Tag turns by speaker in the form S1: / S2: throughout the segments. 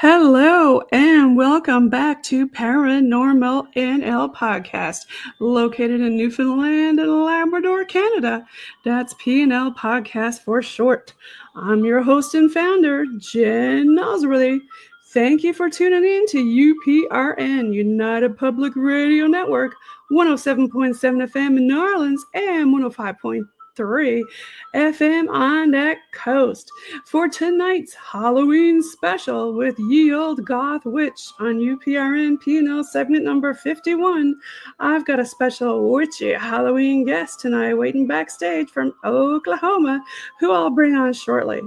S1: Hello and welcome back to Paranormal NL podcast, located in Newfoundland and Labrador, Canada. That's P&L podcast for short. I'm your host and founder, Jen Noseworthy. Thank you for tuning in to UPRN, United Public Radio Network, 107.7 FM in New Orleans and 105.3 FM on that coast for tonight's Halloween special with Ye Old Goth Witch on UPRN P&L segment number 51. I've got a special witchy Halloween guest tonight waiting backstage from Oklahoma, who I'll bring on shortly.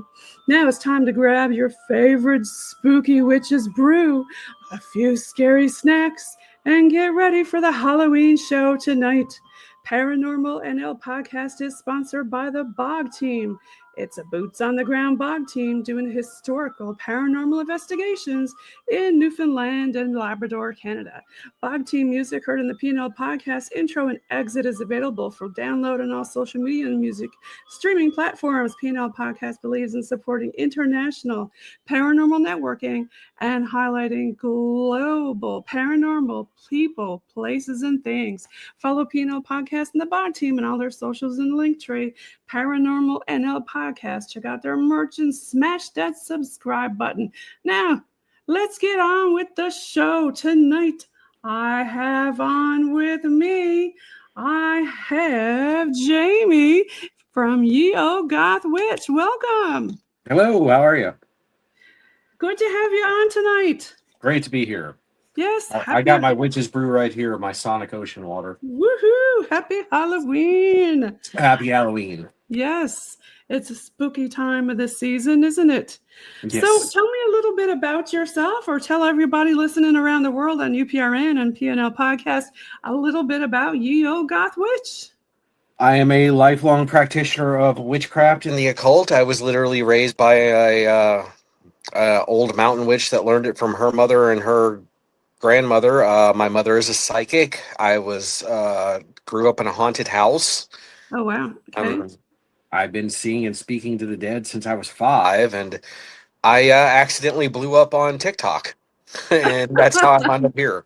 S1: Now it's time to grab your favorite spooky witch's brew, a few scary snacks, and get ready for the Halloween show tonight. Paranormal NL podcast is sponsored by the Bog Team. It's a boots-on-the-ground bog team doing historical paranormal investigations in Newfoundland and Labrador, Canada. Bog Team music heard in the P&L podcast intro and exit is available for download on all social media and music streaming platforms. P&L podcast believes in supporting international paranormal networking and highlighting global paranormal people, places, and things. Follow P&L podcast and the Bog Team and all their socials in the link tree. Paranormal NL podcast. Check out their merch and smash that subscribe button. Now, let's get on with the show tonight. I have on with me, I have Jamie from Ye Old Goth Witch. Welcome.
S2: Hello, how are you?
S1: Good to have you on tonight.
S2: Great to be here.
S1: Yes.
S2: I got my witch's brew right here, my Sonic Ocean water.
S1: Woohoo! Happy Halloween.
S2: Happy Halloween.
S1: Yes, it's a spooky time of the season, isn't it?
S2: Yes.
S1: So tell me a little bit about yourself, or tell everybody listening around the world on UPRN and PNL podcast a little bit about Ye Old Goth Witch.
S2: I am a lifelong practitioner of witchcraft and the occult. I was literally raised by a old mountain witch that learned it from her mother and her grandmother. My mother is a psychic. I grew up in a haunted house.
S1: Oh, wow. Okay.
S2: I've been seeing and speaking to the dead since I was 5, and I accidentally blew up on TikTok, and that's how I wound up here.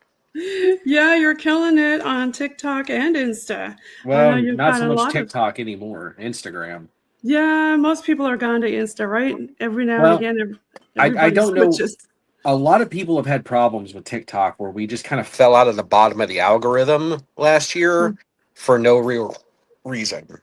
S1: Yeah, you're killing it on TikTok and Insta.
S2: Well, not so much TikTok anymore, Instagram.
S1: Yeah, most people are gone to Insta, right? Every now and again,
S2: I don't
S1: switches.
S2: know. A lot of people have had problems with TikTok where we just kind of fell out of the bottom of the algorithm last year for no real reason.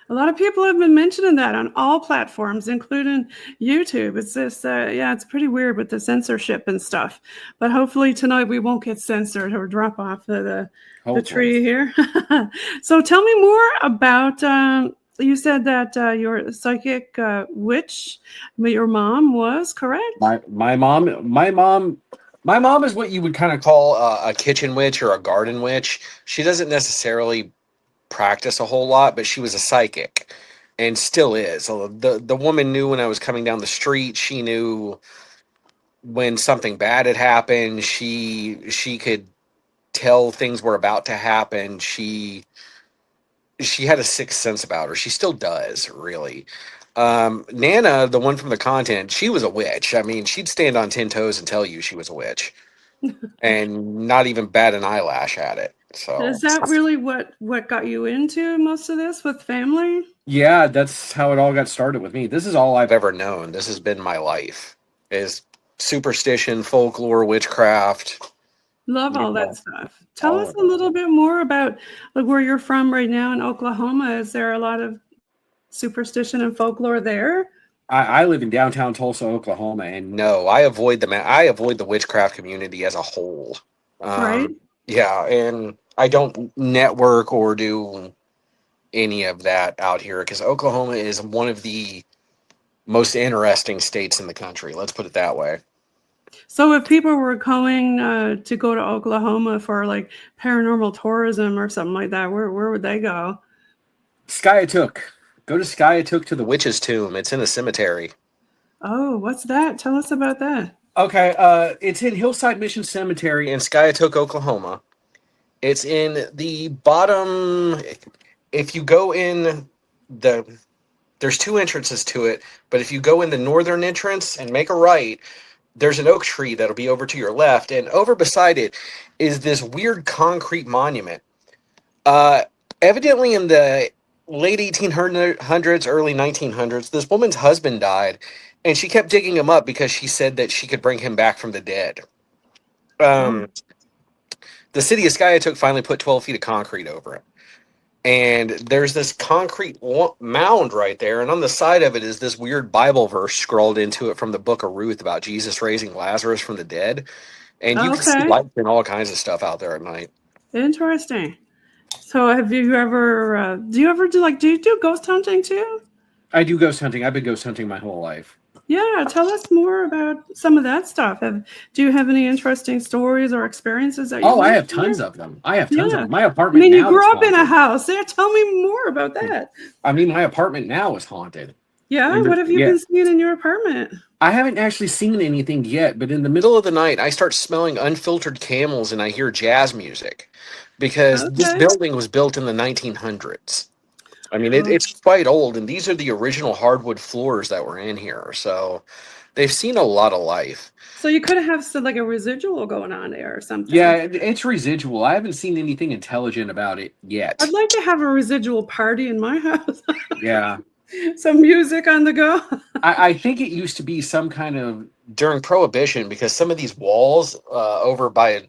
S1: A lot of people have been mentioning that on all platforms, including YouTube. It's just, it's pretty weird with the censorship and stuff. But hopefully tonight we won't get censored or drop off the tree here. So tell me more about, you said that you're a psychic witch, but your mom was, correct?
S2: My mom is what you would kind of call a kitchen witch or a garden witch. She doesn't necessarily practice a whole lot, but she was a psychic and still is. So the woman knew when I was coming down the street. She knew when something bad had happened. She could tell things were about to happen. She had a sixth sense about her. She still does, really. Nana, the one from the content, she was a witch. I mean, she'd stand on 10 toes and tell you she was a witch and not even bat an eyelash at it. So
S1: is that really what got you into most of this with family?
S2: Yeah, that's how it all got started with me. This is all I've ever known. This has been my life, is superstition, folklore, witchcraft.
S1: Love all that stuff. Tell us a little bit more about where you're from right now in Oklahoma. Is there a lot of superstition and folklore there?
S2: I live in downtown Tulsa, Oklahoma, and no, I avoid the witchcraft community as a whole.
S1: Right?
S2: Yeah, and I don't network or do any of that out here because Oklahoma is one of the most interesting states in the country. Let's put it that way.
S1: So if people were going to go to Oklahoma for like paranormal tourism or something like that, where would they go?
S2: Skiatook. Go to Skiatook to the Witch's Tomb. It's in a cemetery.
S1: Oh, what's that? Tell us about that.
S2: Okay, it's in Hillside Mission Cemetery in Skiatook, Oklahoma. It's in the bottom. If you go in there's 2 entrances to it, but if you go in the northern entrance and make a right, there's an oak tree that'll be over to your left, and over beside it is this weird concrete monument. Uh, Evidently, in the late 1800s, early 1900s, this woman's husband died, and she kept digging him up because she said that she could bring him back from the dead.
S1: Oh,
S2: Um, the city of Skiatook finally put 12 feet of concrete over it. And there's this concrete mound right there, and on the side of it is this weird Bible verse scrawled into it from the book of Ruth about Jesus raising Lazarus from the dead. And you can see
S1: okay.
S2: lights and all kinds of stuff out there at night.
S1: Interesting. So have you ever, do you ever do you do ghost hunting too?
S3: I do ghost hunting. I've been ghost hunting my whole life.
S1: Yeah, tell us more about some of that stuff. Do you have any interesting stories or experiences that you
S3: Oh, I
S1: want
S3: have
S1: to share?
S3: tons of them. I have tons of
S1: Yeah.
S3: them. My
S1: I
S3: apartment
S1: mean, you
S3: now is
S1: grew up in a
S3: haunted.
S1: house. Yeah, tell me more about that.
S3: I mean, my apartment now is haunted.
S1: Yeah,
S3: And
S1: what have you been seeing in your apartment?
S3: I haven't actually seen anything yet, but in the middle
S2: Middle of the night, I start smelling unfiltered camels and I hear jazz music because this
S1: Okay.
S2: building was built in the 1900s. I mean,
S1: Oh,
S2: it's quite old, and these are the original hardwood floors that were in here. So they've seen a lot of life.
S1: so you could have some, like a residual going on there or something.
S3: yeah, it's residual. I haven't seen anything intelligent about it yet.
S1: I'd like to have a residual party in my house.
S3: Yeah.
S1: Some music on the go.
S3: I think it used to be some kind of
S2: During Prohibition, because some of these walls over by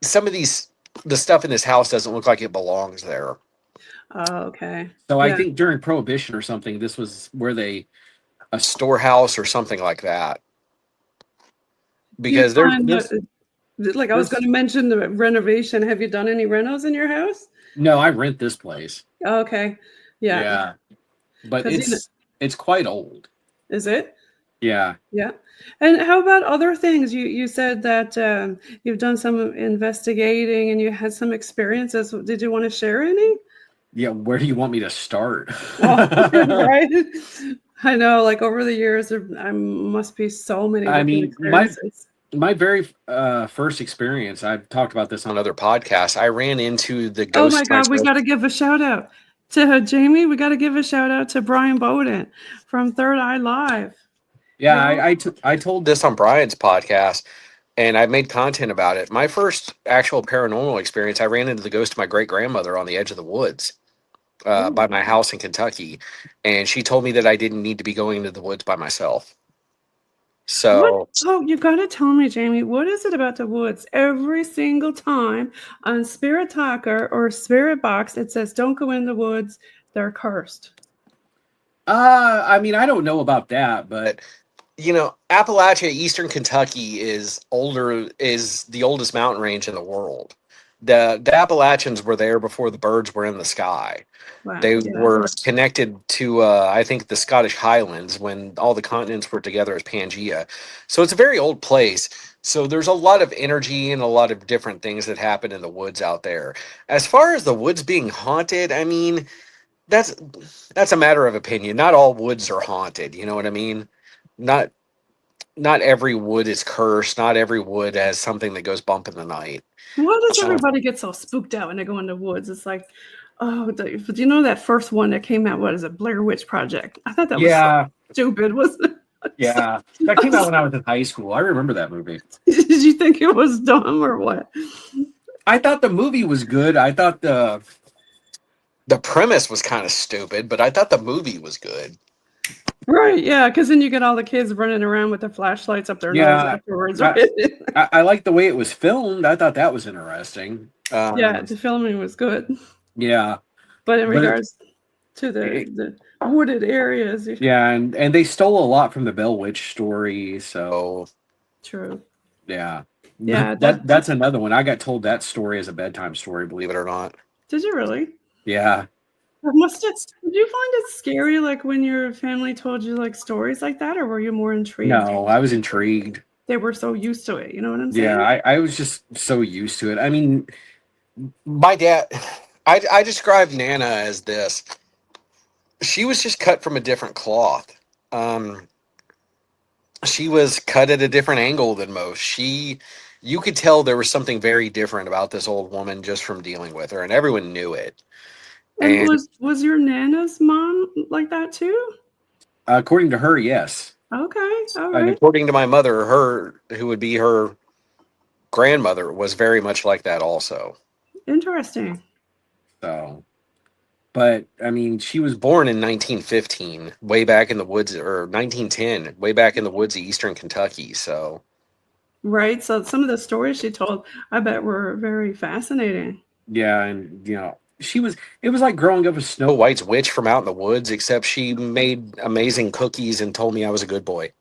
S2: some of these, the stuff in this house doesn't look like it belongs there.
S1: Oh, okay.
S3: so I
S1: Yeah.
S3: think during Prohibition or something, this was where they
S2: A storehouse or something like that.
S1: Do you
S2: Because
S1: find
S2: there's
S1: that, like I was
S3: this
S1: going to mention the renovation. Have you done any renos in your house?
S3: no, I rent this place.
S1: Oh, okay. Yeah.
S3: Yeah. But
S1: 'Cause, you know,
S3: it's quite old.
S1: is it?
S3: Yeah.
S1: Yeah. And how about other things? You said that you've done some investigating and you had some experiences. Did you want to share any?
S3: Yeah, where do you want me to start?
S1: Oh, right. I know, like over the years, there must be so many
S3: I
S1: different
S3: mean,
S1: experiences.
S3: my very first experience, I've talked about this
S2: on
S3: on
S2: other podcasts, I ran into the
S1: Oh
S2: ghost
S1: my God, we
S2: hunter.
S1: got to give a shout out to Jamie. We got to give a shout out to Brian Bowden from Third Eye Live.
S3: Yeah,
S1: Yeah.
S3: I told
S2: This on Brian's podcast, and I made content about it. My first actual paranormal experience, I ran into the ghost of my great grandmother on the edge of the woods
S1: Oh.
S2: by my house in Kentucky, and she told me that I didn't need to be going into the woods by myself. So
S1: Oh, you got to tell me, Jamie, what is it about the woods? Every single time on Spirit Talker or Spirit Box, it says, don't go in the woods. They're cursed.
S3: I mean, I don't know about that, but
S2: you know, Appalachia, Eastern Kentucky is the oldest mountain range in the world. The Appalachians were there before the birds were in the sky.
S1: Wow.
S2: They
S1: Yeah.
S2: were connected to, I think, the Scottish Highlands when all the continents were together as Pangea. So it's a very old place. So there's a lot of energy and a lot of different things that happen in the woods out there. As far as the woods being haunted, I mean, that's a matter of opinion. Not all woods are haunted. You know what I mean? Not not every wood is cursed. Not every wood has something that goes bump in the night.
S1: Why does everybody get so spooked out when they go in the woods? It's like, oh, do you know that first one that came out? What is it? Blair Witch Project. I thought that was so stupid, wasn't it?
S3: yeah, that came out when I was in high school. I remember that movie.
S1: Did you think it was dumb or what?
S3: I thought the movie was good. I thought
S2: The premise was kind of stupid, but I thought the movie was good.
S1: Right, yeah, because then you get all the kids running around with their flashlights up their nose afterwards, right?
S3: I liked the way it was filmed. I thought that was interesting.
S1: Yeah, the filming was good,
S3: Yeah,
S1: but in regards to the wooded areas,
S3: yeah, and they stole a lot from the Bell Witch story. So
S1: true.
S3: yeah,
S1: Yeah,
S3: that's another one. I got told that story as a bedtime story.
S2: Believe it or not.
S1: Did you really?
S3: Yeah.
S1: Did you find it scary, like when your family told you like stories like that, or were you more intrigued?
S3: No, I was intrigued.
S1: They were so used to it. You know what I'm saying?
S3: Yeah, I was just so used to it. I mean,
S2: My dad, I described Nana as this. She was just cut from a different cloth. She was cut at a different angle than most. You could tell there was something very different about this old woman just from dealing with her, and everyone knew it.
S1: And was your Nana's mom like that too?
S3: according to her, yes.
S1: Okay. All
S2: And
S1: right.
S2: according to my mother, who would be her grandmother, was very much like that also.
S1: Interesting.
S3: So, but I mean, she was
S2: Born in 1915, way back in the woods, or 1910, way back in the woods of eastern Kentucky. So,
S1: Right. So some of the stories she told, I bet were very fascinating.
S3: yeah, and she was. It was like growing up with
S2: Snow
S3: Snow.
S2: White's witch from out in the woods, except she made amazing cookies and told me I was a good boy.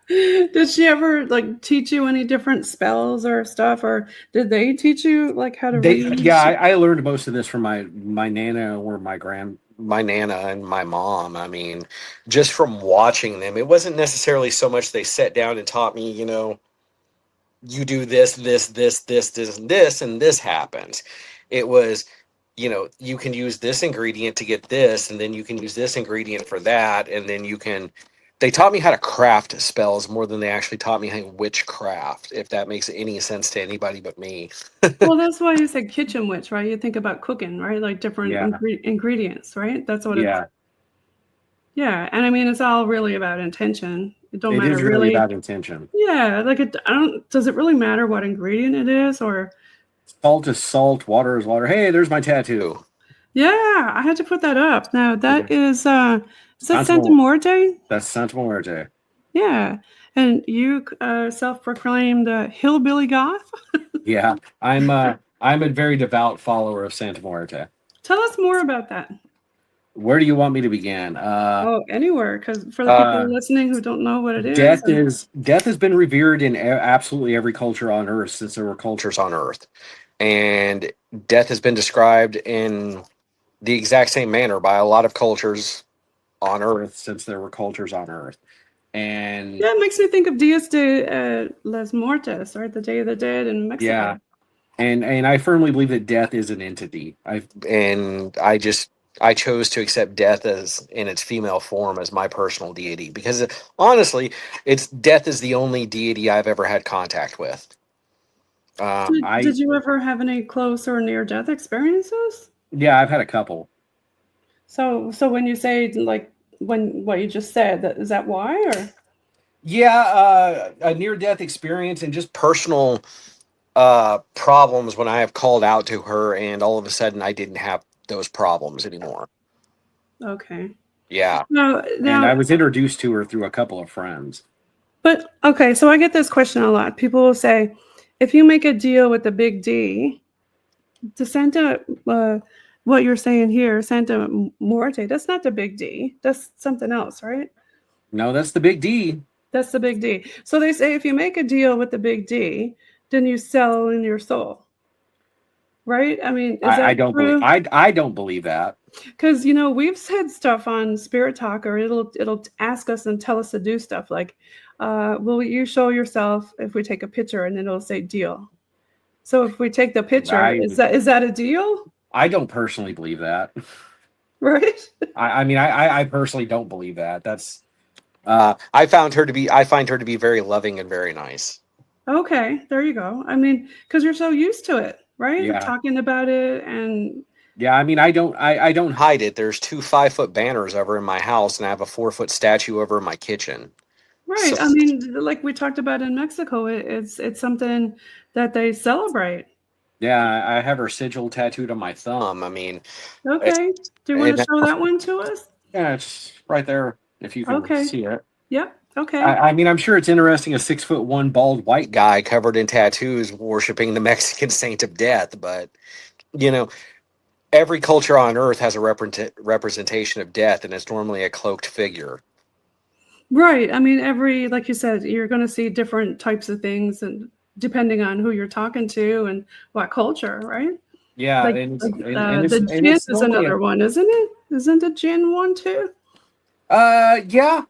S1: Did she ever like teach you any different spells or stuff, or did they teach you like how to read?
S3: Yeah, I learned most of this from my nana or
S2: My nana and my mom. I mean, just from watching them, it wasn't necessarily so much they sat down and taught me, you do this, and this happens. It was, you can use this ingredient to get this, and then you can use this ingredient for that, and then they taught me how to craft spells more than they actually taught me how witchcraft, if that makes any sense to anybody but me.
S1: Well, that's why you said kitchen witch, right? You think about cooking, right? Like different
S3: Yeah,
S1: ingredients, right? That's what it's.
S3: yeah.
S1: Yeah, and I mean, it's all really about intention. It don't
S3: It
S1: matter
S3: is really
S1: really.
S3: about intention.
S1: Yeah, like it. I don't. Does it really matter what ingredient it is, or?
S3: Salt is salt, water is water. Hey, there's my tattoo.
S1: Yeah, I had to put that up. Now that is that
S3: Santa
S1: Santa
S3: Mo-
S1: Muerte?
S3: that's Santa Muerte.
S1: Yeah, and you self-proclaimed hillbilly goth.
S3: Yeah, I'm a very devout follower of Santa Muerte.
S1: Tell us more about that.
S3: Where do you want me to begin?
S1: Oh, anywhere, because for the people
S3: Uh,
S1: listening who don't know what it is,
S3: death has been revered in absolutely every culture on Earth since there were cultures on Earth,
S2: And death has been described in the exact same manner by a lot of cultures on Earth.
S3: since there were cultures on Earth. And
S1: yeah, it makes me think of Dias de las Muertes, right? The Day of the Dead in Mexico.
S3: yeah, and I firmly believe that death is an entity.
S2: I chose to accept death as in its female form as my personal deity because honestly, it's death is the only deity I've ever had contact with.
S1: Did you ever have any close or near-death experiences?
S3: Yeah, I've had a couple.
S1: So when you say like when what you just said, is that why or?
S3: Yeah, a near death experience and just
S2: Personal problems when I have called out to her and all of a sudden I didn't have those problems anymore.
S1: Okay.
S2: Yeah.
S3: and I was introduced to her through a couple of friends.
S1: But okay, so I get this question a lot. People will say, if you make a deal with the big D, to Santa, what you're saying here, Santa Muerte, that's not the big D. That's something else, right?
S3: No, that's the big D.
S1: That's the big D. So they say if you make a deal with the big D, then you sell in your soul. Right? I mean, is that
S3: I don't
S1: true?
S3: I don't believe that.
S1: Because we've said stuff on Spirit Talk, or it'll ask us and tell us to do stuff like, "Will you show yourself if we take a picture?" And then it'll say deal. So if we take the picture, is that a deal?
S3: I don't personally believe that.
S1: Right?
S3: I mean, I personally don't believe that. That's
S2: I find her to be very loving and very nice.
S1: Okay, there you go. I mean, because you're so used to it, right?
S3: Yeah.
S1: Talking about it and
S3: yeah. I mean, I don't
S2: Hide it. There's 2 5-foot banners over in my house, and I have a 4-foot statue over in my kitchen.
S1: right.
S2: So,
S1: I mean, like we talked about in Mexico, it's something that they celebrate.
S3: Yeah, I have her sigil tattooed on my thumb.
S2: I mean,
S1: Okay. Do you want to show that one to us?
S3: Yeah, it's right there if you can
S1: Okay.
S3: see it.
S1: Yep. Okay.
S3: I mean, I'm sure it's interesting. A 6'1" bald white guy.
S2: guy covered in tattoos worshiping the Mexican saint of death, but you know, every culture on earth has a representation of death, and it's normally a cloaked figure.
S1: Right. I mean, like you said, you're going to see different types of things, and depending on who you're talking to and what culture, right?
S3: Yeah,
S1: Like,
S3: and
S1: the
S3: and
S1: gin
S3: it's
S1: is
S3: normally
S1: another one, isn't it? Isn't the gin one too?
S3: yeah.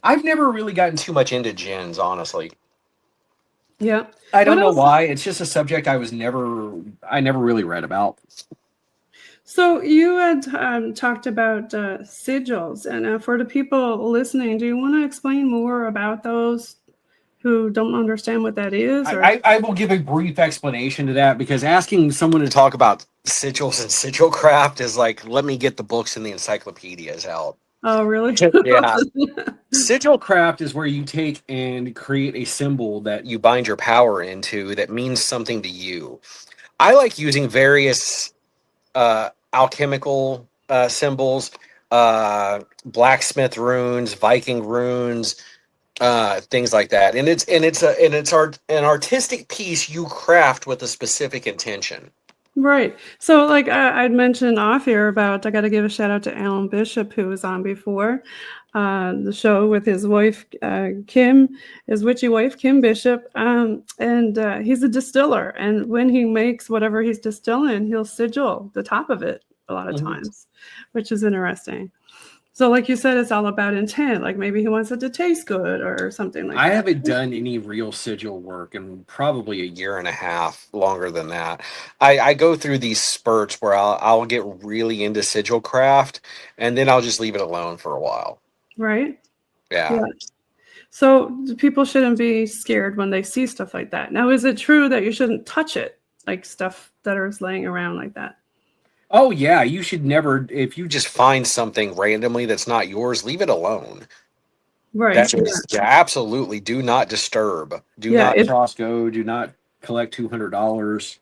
S3: I've never really gotten
S2: Too much into gins, honestly.
S1: Yeah.
S3: I don't
S1: What
S3: know
S1: else?
S3: why. It's just a subject I never really read about.
S1: So you had talked about sigils, and for the people listening, do you want to explain more about those who don't understand what that is? Or
S3: I will give a brief explanation to that because asking someone to
S2: Talk about sigils and sigil craft is like, let me get the books and the encyclopedias out.
S1: Oh, really?
S2: Yeah.
S3: Sigil craft is where you take and create a symbol that
S2: You bind your power into that means something to you. I like using various alchemical symbols, blacksmith runes, Viking runes, things like that. And it's an artistic piece you craft with a specific intention.
S1: Right. So, like I'd mentioned off here about, I got to give a shout out to Alan Bishop, who was on before the show with his wife, Kim, his witchy wife, Kim Bishop. And he's a distiller. And when he makes whatever he's distilling, he'll sigil the top of it a lot of times, which is interesting. So, like you said, it's all about intent. Like maybe he wants it to taste good or something like
S3: I
S1: that.
S3: haven't done any real sigil work in probably
S2: A year and a half, longer than that. I go through these spurts where I'll get really into sigil craft, and then I'll just leave it alone for a while.
S1: Right?
S2: Yeah.
S1: Yeah. So people shouldn't be scared when they see stuff like that. Now, is it true that you shouldn't touch it, like stuff that is laying around like that?
S3: Oh yeah, you should never if you
S2: Just find something randomly that's not yours, leave it alone.
S1: Right.
S2: That's yeah, absolutely do not disturb. Do
S1: Yeah.
S2: not
S3: not cross go, do not collect $200.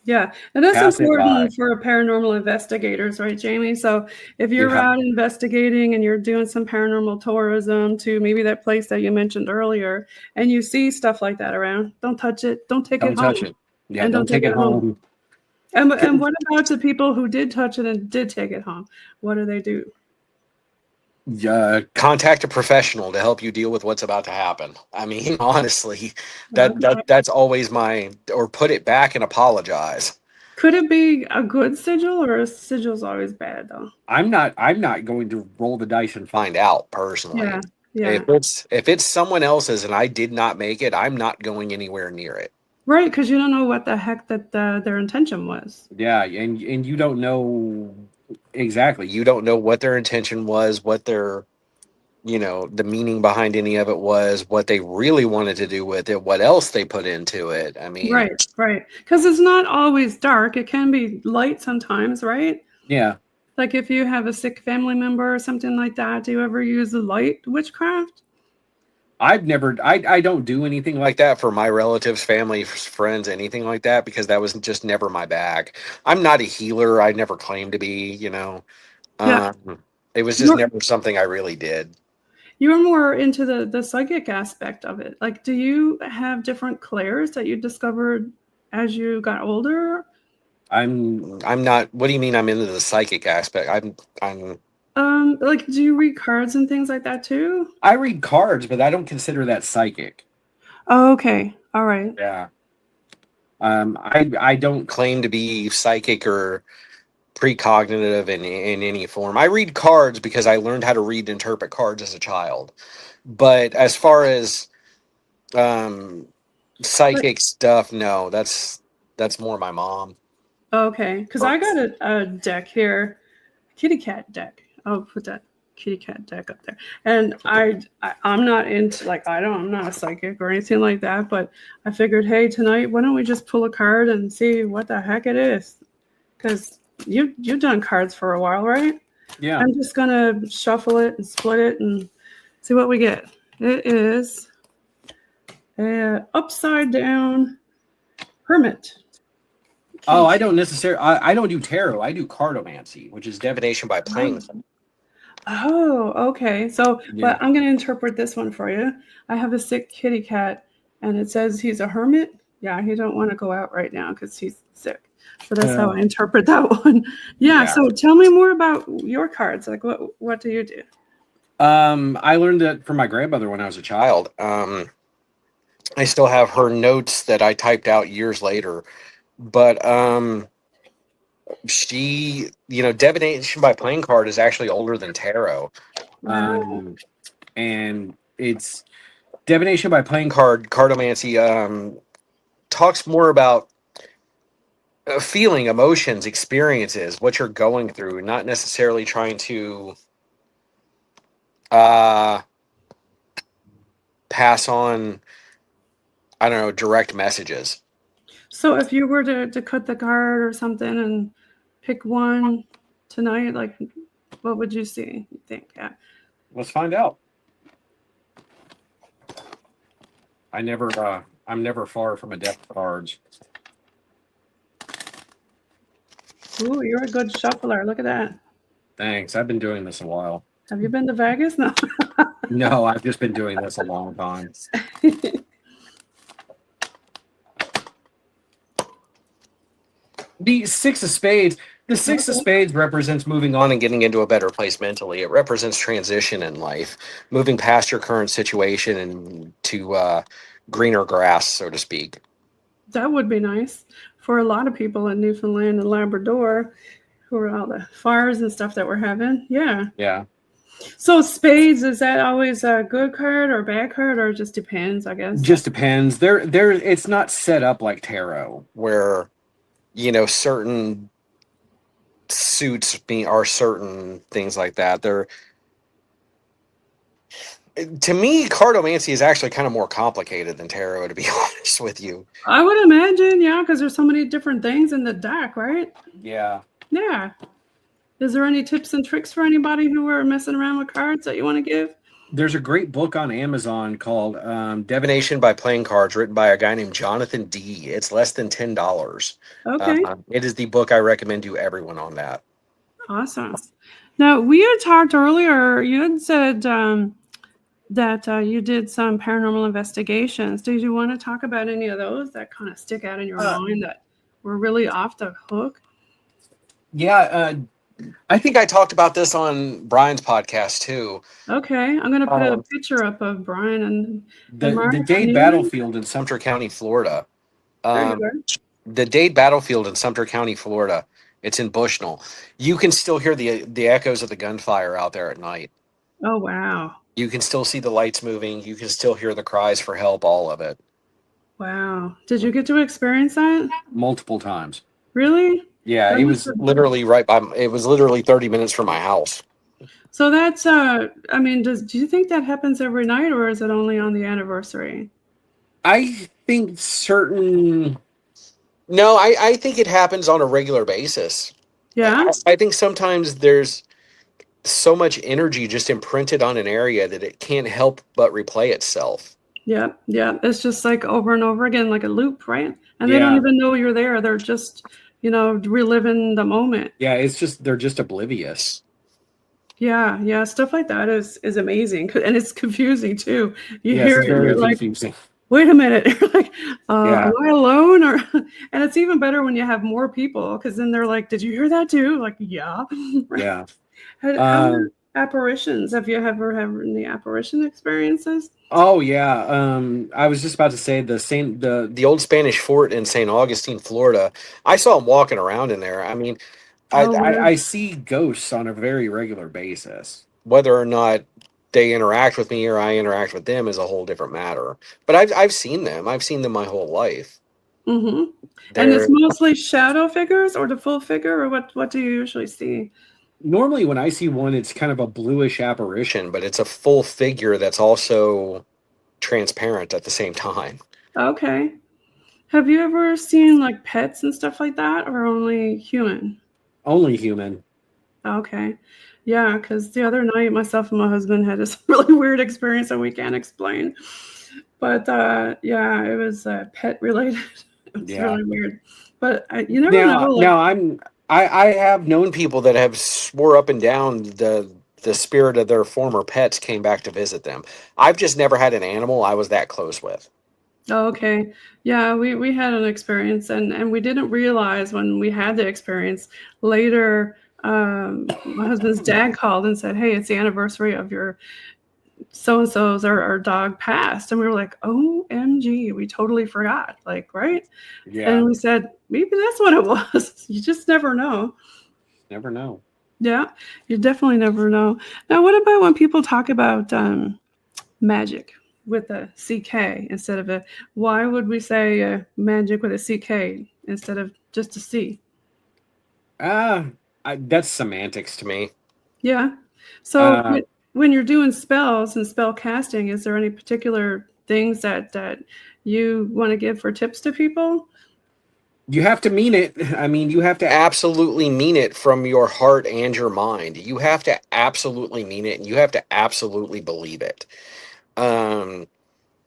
S1: Yeah. And that's
S3: Pass it by.
S1: important for paranormal investigators, right, Jamie? So if you're
S3: Yeah.
S1: out investigating and you're doing some paranormal tourism to maybe that place that you mentioned earlier, and you see stuff like that around, don't touch it. Don't take it
S3: Don't
S1: home.
S3: touch it. Yeah,
S1: And
S3: don't take it home.
S1: And what about the people who did touch it and did take it home? What do they do?
S2: contact a professional to help you deal with what's about to happen. I mean, honestly,
S1: Okay.
S2: that's always my or put it back and apologize.
S1: Could it be a good sigil, or a sigil's always bad though?
S3: I'm not going to roll the dice and find
S2: Find out personally.
S1: Yeah, yeah.
S2: If it's someone else's and I did not make it, I'm not going anywhere near it.
S1: Right, because you don't know what the heck that their intention was.
S3: yeah, and you don't know exactly.
S2: You don't know what their intention was, what their the meaning behind any of it was, what they really wanted to do with it, what else they put into it. I mean,
S1: Right, right. Because it's not always dark. It can be light sometimes, right?
S3: Yeah.
S1: Like if you have a sick family member or something like that, do you ever use the light witchcraft?
S3: I don't do anything
S2: like that for my relatives, family, friends, anything like that, because that was just never my bag. I'm not a healer. I never claimed to be.
S1: Yeah.
S2: It was just
S1: You're,
S2: never something I really did.
S1: you're more into the psychic aspect of it. Like, do you have different clairs that you discovered as you got older?
S2: I'm not. What do you mean? I'm into the psychic aspect. I'm.
S1: Like, do you read cards and things like that too?
S3: I read cards, but I don't consider that psychic.
S1: Oh, okay. All right.
S3: Yeah. I don't
S2: Claim to be psychic or precognitive in any form. I read cards because I learned how to read and interpret cards as a child. But as far as um, psychic stuff, no, that's more my mom.
S1: Okay, because I got a deck here, kitty cat deck. I'll put that kitty cat deck up there. And I'm not into I'm not a psychic or anything like that, but I figured, hey, tonight, why don't we just pull a card and see what the heck it is? Because you've done cards for a while, right?
S3: Yeah.
S1: I'm just gonna shuffle it and split it and see what we get. It is a upside down hermit.
S3: Oh, I don't necessarily. I don't do tarot. I do cartomancy, which is
S2: Divination by playing.
S1: Oh, okay. So,
S3: Yeah.
S1: but I'm going to interpret this one for you. I have a sick kitty cat, and it says he's a hermit. Yeah, he don't want to go out right now because he's sick. So that's how I interpret that one. Yeah. So tell me more about your cards. Like, what do you do?
S3: I learned that from my grandmother when I was a child.
S2: I still have her notes that I typed out years later, but she, divination by playing card is actually older than tarot.
S3: And it's divination by playing
S2: Cartomancy talks more about feeling, emotions, experiences, what you're going through, not necessarily trying to pass on, I don't know, direct messages.
S1: So if you were to cut the card or something and pick one tonight, like What would you see? You think? Yeah.
S3: Let's find out. I'm never far from a deck of cards.
S1: Ooh, you're a good shuffler. Look at that.
S3: Thanks. I've been doing this a while.
S1: Have you been to Vegas? No.
S3: No, I've just been doing this a long time. The Six of Spades. The Six of Spades represents moving on
S2: On and getting into a better place mentally. It represents transition in life, moving past your current situation and to greener grass, so to speak.
S1: That would be nice for a lot of people in Newfoundland and Labrador who are all the fires and stuff that we're having. Yeah.
S3: Yeah.
S1: So spades, is that always a good card or a bad card, or it just depends, I guess?
S3: Just depends. It's not set up like tarot.
S2: Where, certain suits are certain things like that. To me, cartomancy is actually kind of more complicated than tarot, to be honest with you.
S1: I would imagine, yeah, because there's so many different things in the deck, right?
S3: Yeah.
S1: Yeah. Is there any tips and tricks for anybody who are messing around with cards that you want to give?
S3: There's a great book on Amazon called
S2: Divination by Playing Cards, written by a guy named Jonathan D. It's less than $10.
S1: Okay.
S2: It is the book I recommend to everyone on that.
S1: Awesome. Now, we had talked earlier, you had said that you did some paranormal investigations. Did you want to talk about any of those that kind of stick out in your mind that were really off the hook?
S3: Yeah.
S2: I think I talked about this on Brian's podcast too.
S1: Okay, I'm going to put a picture up of Brian and
S3: the Dade Battlefield in Sumter County, Florida.
S2: The Dade Battlefield in Sumter County, Florida. It's in Bushnell. You can still hear the echoes of the gunfire out there at night.
S1: Oh, wow.
S2: You can still see the lights moving. You can still hear the cries for help, all of it.
S1: Wow. Did you get to experience that?
S3: Multiple times.
S1: Really?
S3: Yeah, it was
S2: literally it was literally 30 minutes from my house.
S1: So that's, I mean, do you think that happens every night, or is it only on the anniversary?
S3: I think
S2: No, I think it happens on a regular basis.
S1: Yeah.
S2: I think sometimes there's so much energy just imprinted on an area that it can't help but replay itself.
S1: Yeah. It's just like over and over again, like a loop, right? And they don't even know you're there. They're just, reliving the moment.
S3: Yeah, they're just oblivious.
S1: Yeah. Stuff like that is amazing. And it's confusing too. You
S3: Yes,
S1: hear
S3: it's
S1: it,
S3: very
S1: you're
S3: confusing.
S1: like, wait a minute. You're like, am I alone? And it's even better when you have more people, because then they're like, did you hear that too? Like, yeah.
S3: Yeah.
S1: How apparitions? Have you ever had any apparition experiences?
S3: Oh yeah. I was just about to say the
S2: old Spanish fort in St. Augustine, Florida. I saw them walking around in there. I mean,
S3: I see ghosts on a very regular basis.
S2: Whether or not they interact with me or I interact with them is a whole different matter. But I've seen them. I've seen them my whole life.
S1: Mm-hmm. And it's mostly shadow figures, or the full figure, or what do you usually see?
S3: Normally when I see one, it's kind of a bluish apparition,
S2: but it's a full figure that's also transparent at the same time.
S1: Okay. Have you ever seen like pets and stuff like that, or only human?
S3: Only human.
S1: Okay. Yeah, because the other night, myself and my husband had this really weird experience that we can't explain. But yeah, it was pet related. It was really weird. But you never know.
S2: Now I have known people that have swore up and down the spirit of their former pets came back to visit them. I've just never had an animal I was that close with.
S1: Oh, okay. Yeah, we had an experience, and we didn't realize when we had the experience. Later, my husband's dad called and said, hey, it's the anniversary of your so-and-so's, our dog passed. And we were like, OMG, we totally forgot. Like, right?
S3: Yeah.
S1: And we said, maybe that's what it was. You just never know.
S3: Never know.
S1: Yeah, you definitely never know. Now, what about when people talk about magic with a CK instead of a, why would we say magic with a CK instead of just a C?
S3: That's semantics to me.
S1: Yeah. So when you're doing spells and spell casting, is there any particular things that you want to give for tips to people?
S3: You have to mean it. I mean, you have to.
S2: Absolutely mean it from your heart and your mind. You have to absolutely mean it, and you have to absolutely believe it. Um,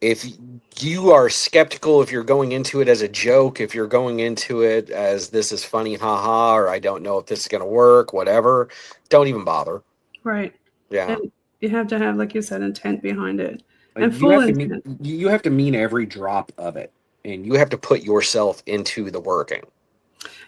S2: if you are skeptical, if you're going into it as a joke, if you're going into it as this is funny, haha, or I don't know if this is going to work, whatever, don't even bother.
S1: Right.
S2: Yeah.
S1: And you have to have, like you said, intent behind it and
S3: You
S1: full
S3: have to mean.
S1: intent.
S3: You have to mean every drop of it.
S2: And you have to put yourself into the working.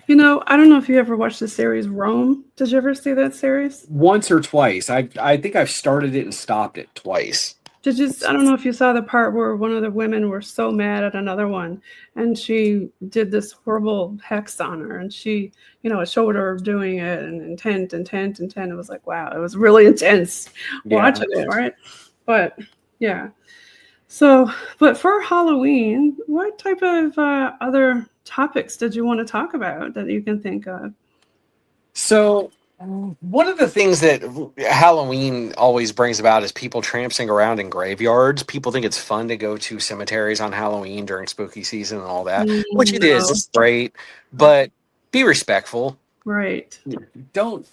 S1: You know, I don't know if you ever watched the series Rome. Did you ever see that series?
S3: Once or twice. I think I've started it and stopped it
S2: Twice.
S1: I don't know if you saw the part where one of the women were so mad at another one and she did this horrible hex on her and she, it showed her doing it and intent. It was like, wow, it was really intense watching it, right? But yeah. So, but for Halloween, what type of other topics did you want to talk about that you can think of?
S2: So, one of the things that Halloween always brings about is people tramping around in graveyards. People think it's fun to go to cemeteries on Halloween during spooky season and all that, which it is.
S1: No.
S2: It's great, but be respectful.
S1: Right.
S3: Don't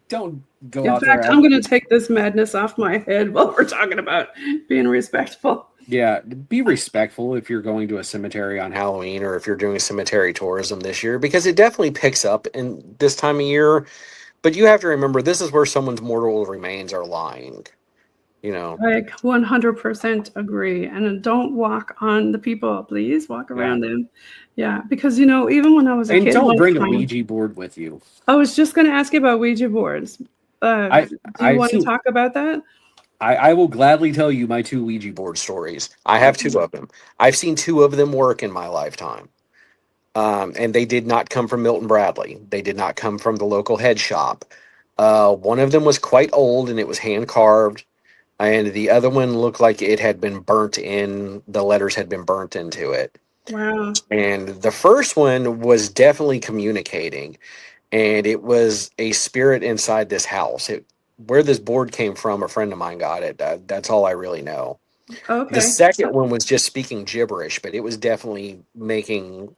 S3: go
S1: In
S3: out
S1: fact,
S3: there.
S1: I'm going to take this madness off my head while we're talking about being respectful.
S3: Yeah, be respectful if you're going to a cemetery on
S2: Halloween, or if you're doing cemetery tourism this year, because it definitely picks up in this time of year. But you have to remember, this is where someone's mortal remains are lying.
S1: Like 100% agree. And don't walk on the people, please walk around them. Yeah, because even when I was a
S3: And
S1: kid,
S3: don't
S1: one
S3: bring a
S1: time,
S3: Ouija board with you.
S1: I was just going to ask you about Ouija boards. Do you want to talk about that?
S3: I will gladly tell you my two Ouija boards.
S2: Board stories. I have two of them. I've seen two of them work in my lifetime. And they did not come from Milton Bradley. They did not come from the local head shop. One of them was quite old and it was hand carved, and the other one looked like it had been burnt in. The letters had been burnt into it.
S1: Wow.
S2: And the first one was definitely communicating, and it was a spirit inside this house. Where this board came from, a friend of mine got it. That's all I really know. The
S1: Okay.
S2: second one was just speaking gibberish, but it was definitely making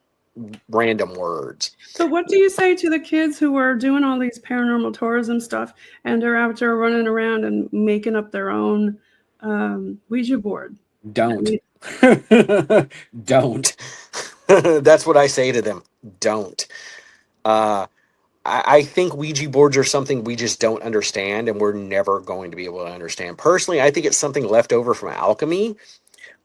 S2: random words.
S1: So what do you say to the kids who are doing all these paranormal tourism stuff and they're out there running around and making up their own Ouija board?
S3: Don't. Don't.
S2: That's what I say to them. Don't. I think Ouija boards are something we just don't understand, and we're never going to be able to understand. Personally, I think it's something left over from alchemy.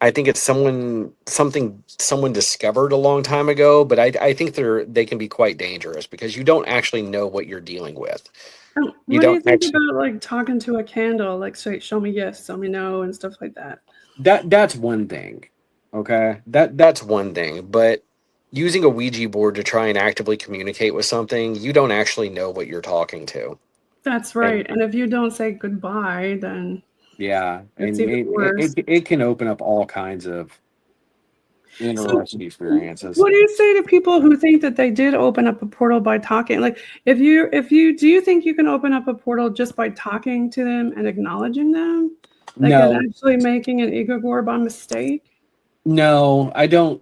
S2: I think it's something someone discovered a long time ago, but I think they can be quite dangerous because you don't actually know what you're dealing with.
S1: What do you think about like talking to a candle, like say, show me yes, show me no, and stuff like that?
S3: That's one thing. Okay.
S2: That's one thing, but using a Ouija board to try and actively communicate with something, you don't actually know what you're talking to.
S1: That's right. And if you don't say goodbye, then
S3: yeah,
S1: it's
S3: and
S1: even worse.
S3: it can open up all kinds of interesting experiences.
S1: What do you say to people who think that they did open up a portal by talking? Like, do you think you can open up a portal just by talking to them and acknowledging them? Like,
S3: No.
S1: and actually making an egregore by mistake?
S3: No, I don't.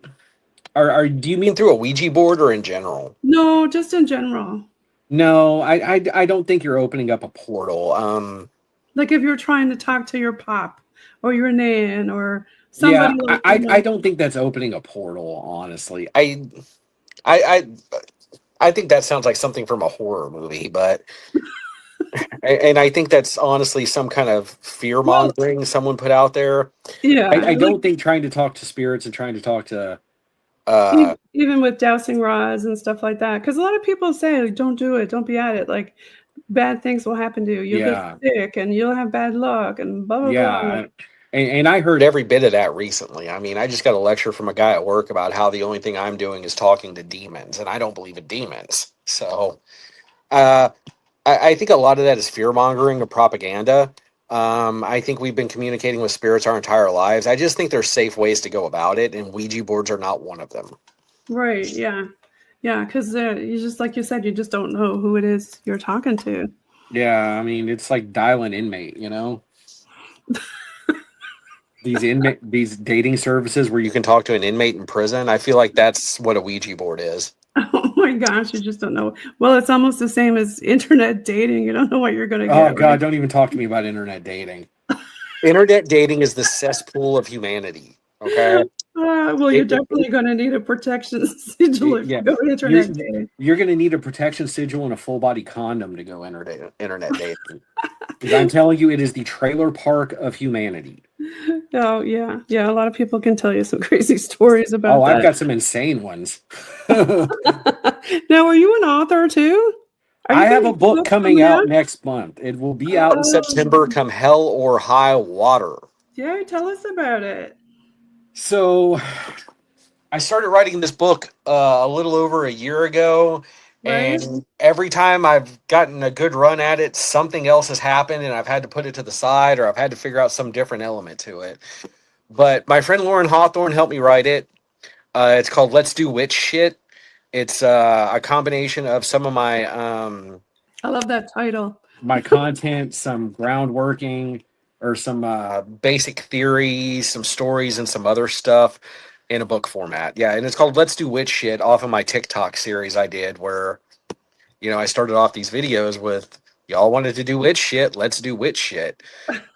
S3: Do you mean
S2: through a Ouija board or in general?
S1: No, just in general.
S3: No, I don't think you're opening up a portal.
S1: Like if you're trying to talk to your pop or your nan or somebody.
S3: Yeah, I don't think that's opening a portal, honestly.
S2: I think that sounds like something from a horror movie, but and I think that's honestly some kind of fear mongering someone put out there.
S1: Yeah,
S3: I don't think trying to talk to spirits and trying to talk to
S1: even with dowsing rods and stuff like that, because a lot of people say like, don't do it, don't be at it, like bad things will happen to you, you'll get sick and you'll have bad luck and blah blah blah.
S3: And I heard
S2: every bit of that recently. I mean, I just got a lecture from a guy at work about how the only thing I'm doing is talking to demons, and I don't believe in demons. So I think a lot of that is fear mongering or propaganda. I think we've been communicating with spirits our entire lives. I just think there's safe ways to go about it, and Ouija boards are not one of them.
S1: Right, yeah. Yeah, because you just, like you said, you just don't know who it is you're talking to.
S3: Yeah, I mean, it's like dial an inmate, these dating services where
S2: you can talk to an inmate in prison. I feel like that's what a Ouija board is.
S1: Oh my gosh, you just don't know. Well, it's almost the same as internet dating. You don't know what you're going to
S3: Oh
S1: get, right?
S3: God, don't even talk to me about internet dating.
S2: Internet dating is the cesspool of humanity. Okay.
S1: Well, you're
S2: It,
S1: definitely going to need a protection sigil if
S3: Yeah,
S1: you go
S3: you're
S1: internet dating.
S3: you're going to need a protection sigil and a full body condom to go internet dating. Because I'm telling you, it is the trailer park of humanity.
S1: Oh, yeah. Yeah, a lot of people can tell you some crazy stories
S3: Oh,
S1: about
S3: I've
S1: that.
S3: got some insane ones. I
S1: Now, are you an author too? Are you
S3: have
S1: going to
S3: a
S1: have
S3: book
S1: books
S3: coming
S1: coming
S3: out
S1: out?
S3: next month. It will be out.
S2: in September,
S1: Oh,
S2: come hell or high water.
S1: yeah, tell us about it.
S3: So,
S2: I started writing this book a little over a year ago,
S1: Right?
S2: and every time I've gotten a good run at it, something else has happened, and I've had to put it to the side, or I've had to figure out some different element to it. But my friend Lauren Hawthorne helped me write it. It's called "Let's Do Witch Shit." It's a combination of some of
S1: I love that title.
S3: my content, some groundworking, or some
S2: basic theories, some stories, and some other stuff in a book format. Yeah, and it's called "Let's Do Witch Shit" off of my TikTok series I did, where I started off these videos with y'all wanted to do witch shit, let's do witch shit,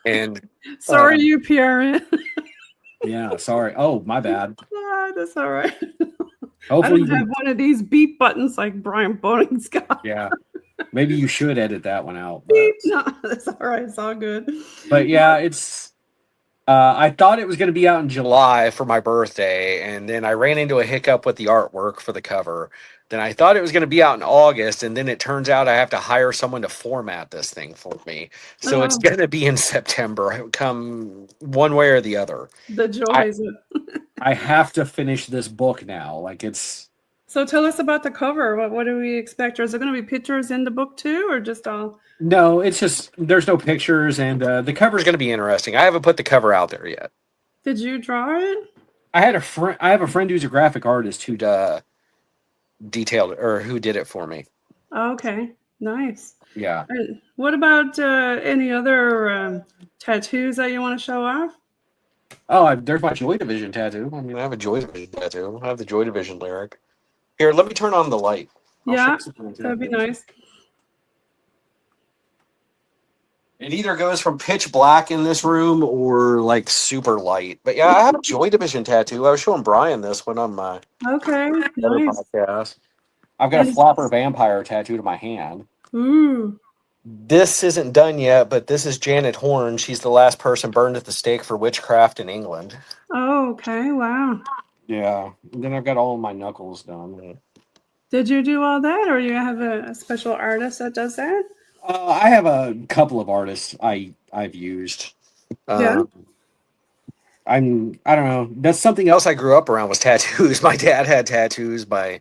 S2: and
S1: Sorry,
S3: um,
S1: you PRN.
S3: yeah. Sorry. Oh, my bad.
S1: That's all right. I
S3: Hopefully,
S1: don't have one of these beep buttons like Brian Bowden's got.
S3: yeah. Maybe you should edit that one out,
S1: Beep. No, that's all right. It's all good.
S3: but yeah, it's. I thought it was going to be out in July.
S2: July for my birthday, and then I ran into a hiccup with the artwork for the cover. Then I thought it was going to be out in August, and then it turns out I have to hire someone to format this thing for me. So it's
S1: Oh,
S2: going to be in September, come one way or the other.
S1: the
S2: I,
S1: joys.
S3: I have to finish this book now. Like it's
S1: So tell us about the cover. What do we expect? Or is there going to be pictures in the book too, or just all?
S3: no, it's just there's no pictures, and the cover.
S2: Cover's going to be interesting. I haven't put the cover out there yet.
S1: Did you draw it?
S3: I had a friend. I have a friend who's a graphic artist who.
S2: Detailed or who did it for me.
S1: Okay, nice.
S3: Yeah.
S1: And what about any other tattoos that you want to show off?
S3: Oh, there's my Joy Division tattoo.
S2: I mean, I have a Joy Division tattoo. I have the Joy Division lyric. Here, let me turn on the light. I'll show
S1: Yeah,
S2: you some
S1: that'd be
S2: tattoos.
S1: nice.
S2: It either goes from pitch black in this room or like super light. But yeah, I have a Joy Division tattoo. I was showing Brian this one on my
S1: Okay,
S2: other
S1: nice.
S2: podcast.
S3: I've got a
S1: And
S3: flopper vampire tattoo to my hand.
S1: ooh,
S2: This isn't done yet, but this is Janet Horn. She's the last person burned at the stake for witchcraft in England.
S1: oh, okay, wow.
S3: Yeah. And then I've got all of my knuckles done.
S1: Did you do all that, or you have a special artist that does that?
S3: I have a couple of artists I've used.
S1: Yeah.
S2: Um,
S3: I don't know. That's something else.
S2: else I grew up around was tattoos. My dad had tattoos. My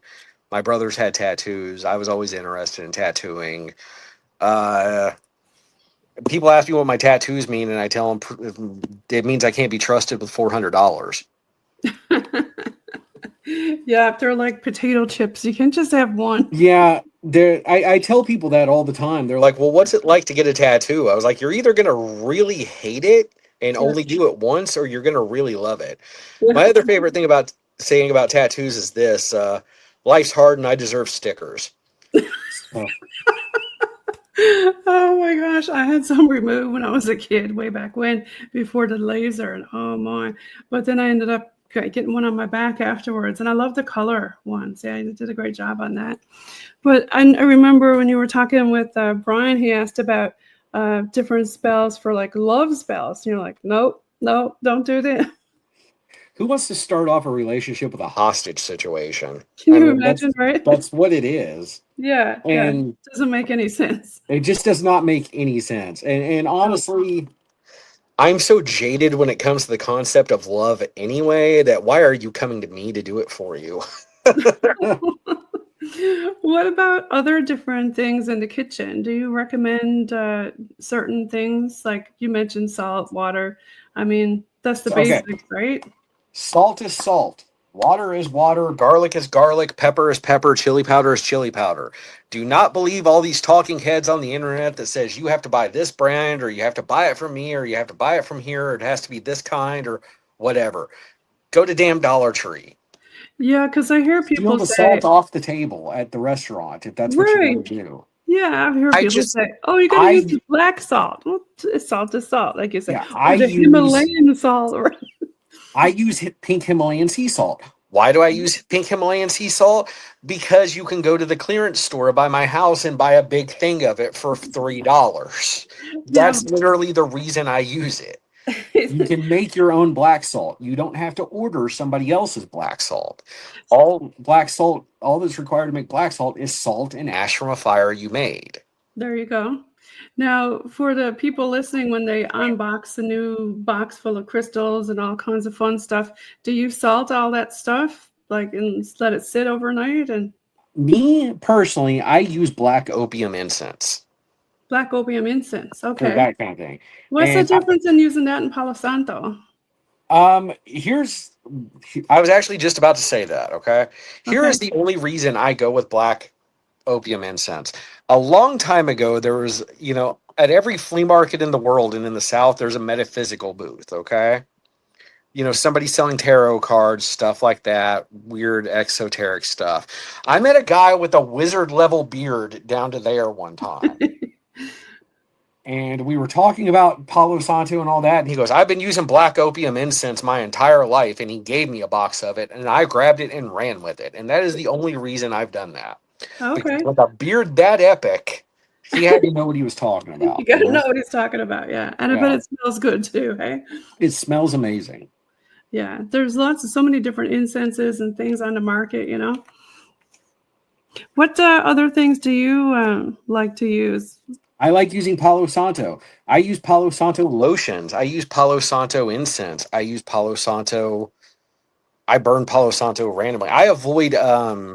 S2: brothers had tattoos. I was always interested in tattooing. Uh, People ask me what my tattoos mean, and I tell them it means I can't be trusted with $400.
S1: Yeah, if they're like potato chips, you can't just have one.
S3: Yeah, I tell people that all the time. They're like,
S2: Like, well, what's it like to get a tattoo? I was like, you're either gonna really hate it and
S1: Yeah.
S2: only do it once, or you're gonna really love it.
S1: Yeah.
S2: My other favorite thing about saying about tattoos is this: life's hard, and I deserve stickers.
S3: oh,
S1: Oh my gosh, I had some removed when I was a kid, way back when, before the laser, and oh my! But then I ended up getting one on my back afterwards, and I love the color ones. Yeah, you did a great job on that. But I remember when you were talking with Brian, he asked about different spells for like love spells. And you're like, nope, nope, don't do that.
S3: who wants to start off a relationship with a
S2: Hostage situation.
S1: Can
S3: I
S1: you
S3: mean,
S1: imagine, right?
S3: that's what it is.
S1: Yeah, yeah,
S3: And
S1: doesn't make any sense.
S3: it just does not make any sense. And honestly,
S2: I'm so jaded when it comes to the concept of love anyway that why are you coming to me to do it for you?
S1: What about other different things in the kitchen? Do you recommend certain things? Like you mentioned salt, water. I mean, that's the
S3: okay,
S1: basics, right?
S3: salt is salt, water is water.
S2: Garlic is garlic, pepper is pepper, chili powder is chili powder. Do not believe all these talking heads on the internet that says you have to buy this brand or you have to buy it from me or you have to buy it from here or it has to be this kind or whatever. Go to damn Dollar Tree.
S1: Yeah, because I hear
S3: Steal
S1: people
S3: the
S1: say,
S3: salt off the table at the restaurant if that's what you
S1: right.
S3: want to do.
S1: Yeah, I've heard
S2: I
S1: people
S2: just
S1: say, "Oh, you got to use
S3: I
S1: the black salt." Well, salt is salt, like you say,
S3: yeah,
S1: or the Himalayan salt. Or
S3: I use pink Himalayan sea salt.
S2: Why do I use pink Himalayan sea salt? Because you can go to the clearance store by my house and buy a big thing of it for $3.
S1: yeah,
S2: That's literally the reason I use it.
S3: You can make your own black salt. You don't have to order somebody else's black salt. All black salt, all that's required to make black salt is salt and
S2: Ash from a fire you made.
S1: there you go. Now, for the people listening, when they unbox the new box full of crystals and all kinds of fun stuff, do you salt all that stuff, like, and let it sit overnight? And
S3: me personally, I use black opium incense
S1: black opium incense.
S3: for
S1: Okay.
S3: that kind of thing.
S1: What's the
S3: And
S1: difference in using that in Palo Santo?
S3: here's
S2: I was actually just about to say that, okay? Here
S1: Okay.
S2: is the only reason I go with black opium incense. A long time ago, there was, at every flea market in the world and in the South, there's a metaphysical booth, okay? Somebody selling tarot cards, stuff like that, weird exoteric stuff. I met a guy with a wizard level beard down to there one time.
S3: and we were talking about Palo Santo and all that.
S2: And he goes, I've been using black opium incense my entire life. And he gave me a box of it. And I grabbed it and ran with it. And that is the only reason I've done that. Because
S1: Okay.
S2: with a beard that epic,
S3: He had to know what he was talking
S1: You
S3: about.
S1: got to know what he's talking about. Yeah. And I bet
S3: Yeah.
S1: it smells good too. Hey.
S3: It smells amazing.
S1: Yeah. There's so many different incenses and things on the market, What other things do you like to use?
S3: I like using Palo Santo. I use Palo Santo
S2: lotions. I use Palo Santo incense. I use Palo Santo. I burn Palo Santo randomly. I avoid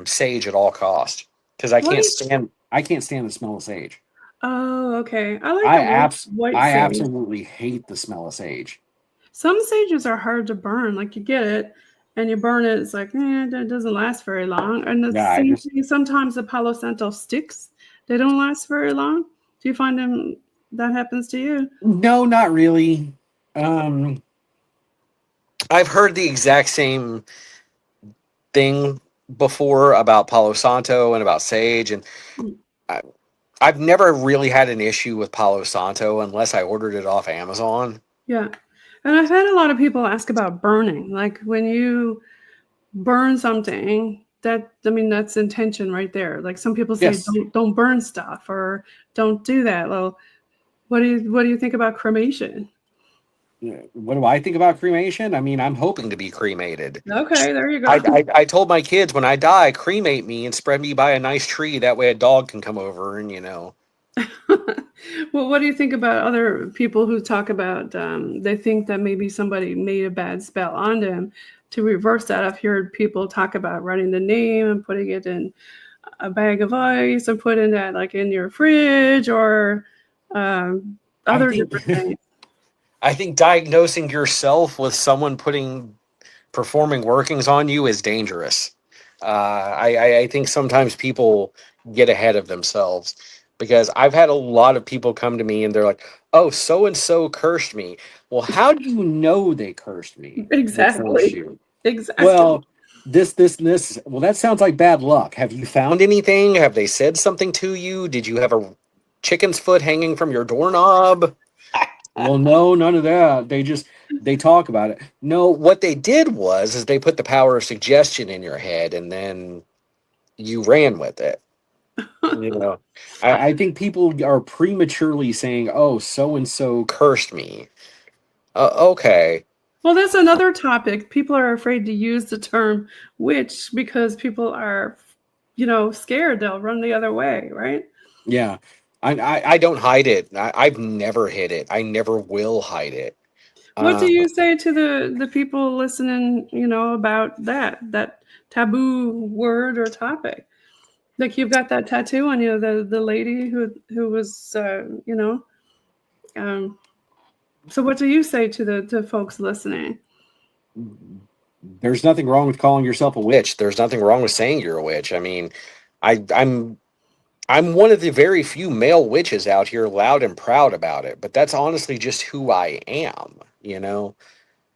S2: sage at all costs because I
S1: What
S2: can't
S1: do you,
S2: stand.
S3: I can't stand the smell of sage.
S1: oh, okay. I like the white
S3: I
S1: sage.
S3: absolutely hate the smell of sage.
S1: Some sages are hard to burn. Like you get it and you burn it, it's like, it doesn't last very long. And the
S3: Yeah, I
S1: same
S3: just
S1: thing, sometimes the Palo Santo sticks, they don't last very long. Do you find that happens to you?
S3: no, not really. Um,
S2: I've heard the exact same thing before about Palo Santo and about sage, and I, I've never really had an issue with Palo Santo unless I ordered it off Amazon.
S1: Yeah. And I've had a lot of people ask about burning. Like when you burn something, that's intention right there. Like some people say
S3: yes.
S1: don't burn stuff or don't do that. Well, what do you think about cremation?
S3: What do I think about cremation? I mean,
S2: I'm hoping to be cremated.
S1: Okay, there you go.
S2: I told my kids when I die, cremate me and spread me by a nice tree. That way a dog can come over and.
S1: Well, what do you think about other people who talk about they think that maybe somebody made a bad spell on them? To reverse that, I've heard people talk about writing the name and putting it in a bag of ice and putting that like in your fridge or
S3: I
S1: other
S3: think
S1: different things.
S2: I think diagnosing yourself with someone performing workings on you is dangerous. I think sometimes people get ahead of themselves because I've had a lot of people come to me and they're like, "Oh, so and so cursed me."
S3: well, how do you know they cursed me? They cursed
S1: Exactly.
S3: you.
S1: Exactly.
S3: Well, this. Well, that sounds like bad luck. Have you
S2: Found anything? Have they said something to you? Did you have a chicken's foot hanging from your doorknob?
S3: Well, no, none of that. They talk about it.
S2: No, what they did was is they put the power of suggestion in your head and then you ran with it. You know,
S3: I think people are prematurely saying, "Oh, so and so."
S2: cursed me. Okay.
S1: Well, that's another topic. People are afraid to use the term witch because people are, scared they'll run the other way, right?
S3: Yeah,
S2: I don't hide it. I've never hid it. I never will hide it.
S1: What do
S2: Uh,
S1: you say to the people listening, about that taboo word or topic? Like you've got that tattoo on you, the lady who was, um, so what do you say to the folks listening?
S3: there's nothing wrong with calling yourself a witch.
S2: witch. There's nothing wrong with saying you're a witch. I mean, I'm one of the very few male witches out here, loud and proud about it. But that's honestly just who I am.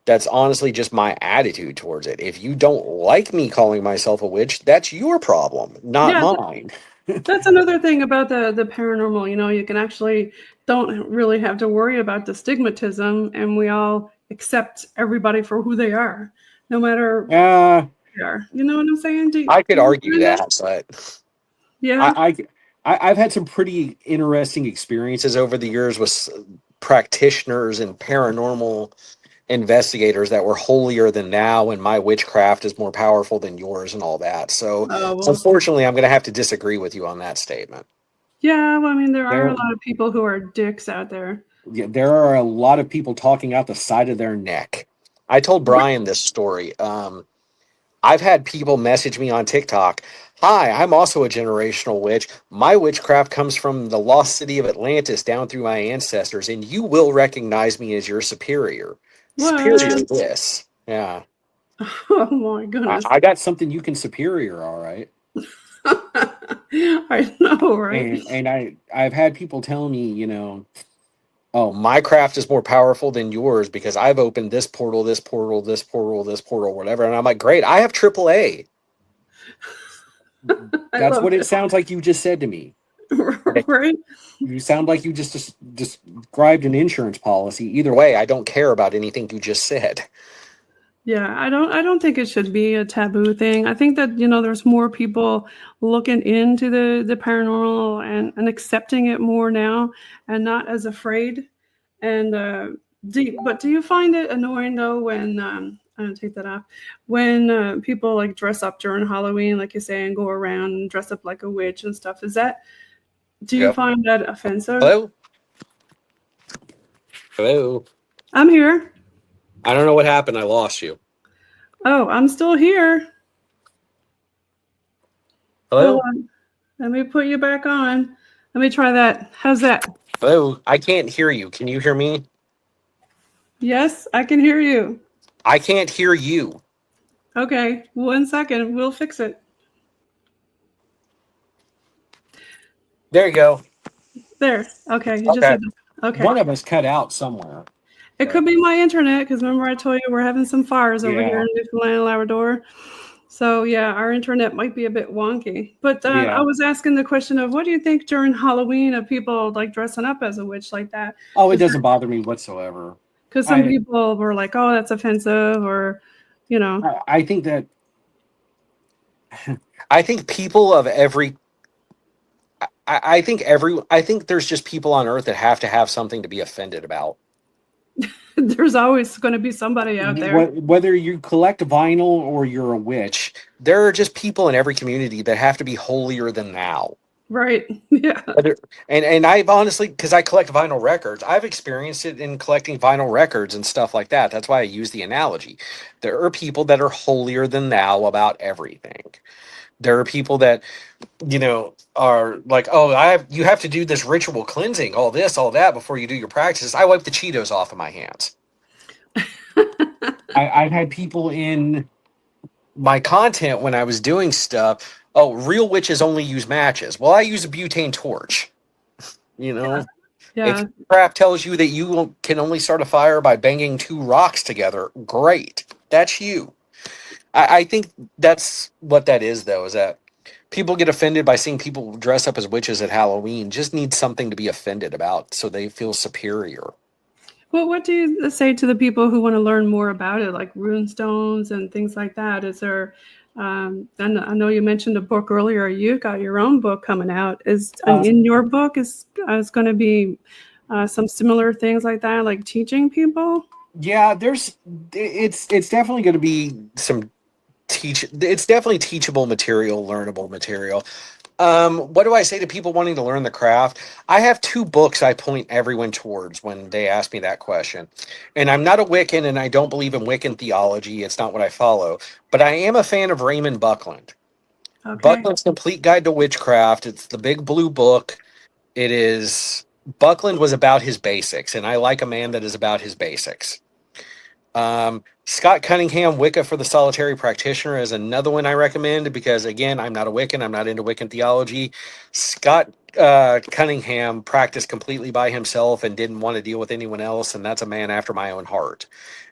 S2: That's honestly just my attitude towards it. If you don't like me calling myself a witch, that's your problem, not
S1: Yeah,
S2: mine.
S1: that's another thing about the paranormal. You know, you can actually don't really have to worry about the stigmatism, and we all accept everybody for who they are, no matter who
S2: Uh,
S1: they are. You know what I'm saying?
S2: I
S1: Do
S2: could
S1: you
S2: argue
S1: find that?
S2: that, but
S1: Yeah.
S2: I, I've had some pretty interesting experiences over the years with practitioners and paranormal investigators that were holier than thou, and my witchcraft is more powerful than yours, and all that. So,
S1: Oh well.
S2: unfortunately, I'm going to have to disagree with you on that statement.
S1: Yeah. Well, I mean, there are a
S3: There,
S1: lot of people who are dicks out there.
S3: yeah, there are a lot of people talking out the side of their neck.
S2: I told Brian this story. I've had people message me on TikTok. Hi, I'm also a generational witch. My witchcraft comes from the lost city of Atlantis down through my ancestors, and you will recognize me as your superior. Superior
S1: What?
S2: this. Yeah.
S1: Oh my goodness.
S3: I got something you can superior, all right.
S1: I know, right?
S3: And I've had people tell me,
S2: Oh, my craft is more powerful than yours because I've opened this portal, this portal, this portal, this portal, whatever. And I'm like, great, I have AAA.
S1: I
S3: that's
S1: love
S3: what it
S1: it.
S3: sounds like you just said to me.
S1: Right?
S3: You sound like you just described an insurance policy.
S2: Either way, I don't care about anything you just said.
S1: Yeah, I don't think it should be a taboo thing. I think that, you know, there's more people looking into the paranormal and accepting it more now and not as afraid. And do you find it annoying though when I'm gonna take that off when people like dress up during Halloween, like you say, and go around and dress up like a witch and stuff? Do you
S2: Yep.
S1: find that offensive?
S2: Hello? Hello?
S1: I'm here.
S2: I don't know what happened. I lost you.
S1: Oh, I'm still here. Hold
S2: Hello?
S1: on. Let me put you back on. Let me try that. How's that?
S2: Hello? I can't hear you. Can you hear me?
S1: Yes, I can hear you.
S2: I can't hear you.
S1: Okay, 1 second. We'll fix it.
S2: There you go.
S1: There. Okay, you just
S2: Okay.
S1: said okay.
S3: One of us cut out somewhere.
S1: It could be my internet because remember I told you we're having some fires over here
S3: Yeah.
S1: in Newfoundland and Labrador. So yeah, our internet might be a bit wonky. But I
S3: Yeah.
S1: was asking the question of what do you think during Halloween of people like dressing up as a witch like that?
S3: Oh, it
S1: Is
S3: doesn't bother me whatsoever.
S1: because some
S3: I
S1: people were like, "Oh, that's offensive," or you know.
S3: I think that
S2: I think people of every. I think there's just people on Earth that have to have something to be offended about.
S1: There's always going to be somebody out there.
S3: whether you collect vinyl or you're a witch,
S2: There are just people in every community that have to be holier than thou.
S1: Right. Yeah.
S2: And I've honestly, because I collect vinyl records, I've experienced it in collecting vinyl records and stuff like that. That's why I use the analogy. There are people that are holier than thou about everything. There are people that, are like, oh, you have to do this ritual cleansing, all this, all that before you do your practices. I wipe the Cheetos off of my hands.
S3: I've had people in
S2: My content when I was doing stuff, oh, real witches only use matches. Well, I use a butane torch. You know, if
S1: Yeah.
S2: your craft tells you that you can only start a fire by banging two rocks together, great. That's you. I think that's what that is, though, is that people get offended by seeing people dress up as witches at Halloween. Just need something to be offended about so they feel superior.
S1: Well, what do you say to the people who want to learn more about it, like rune stones and things like that? Is there, I know you mentioned a book earlier. You got your own book coming out.
S3: uh,
S1: In your book is going to be some similar things like that, like teaching people?
S3: yeah, it's definitely going to be
S2: It's definitely teachable material, learnable material. What do I say to people wanting to learn the craft? I have two books I point everyone towards when they ask me that question. And I'm not a Wiccan and I don't believe in Wiccan theology. It's not what I follow. But I am a fan of Raymond Buckland.
S1: Okay.
S2: Buckland's Complete Guide to Witchcraft. It's the big blue book. It is Buckland was about his basics, and I like a man that is about his basics. Scott Cunningham, Wicca for the Solitary Practitioner, is another one I recommend because, again, I'm not a Wiccan. I'm not into Wiccan theology. Scott Cunningham practiced completely by himself and didn't want to deal with anyone else, and that's a man after my own heart.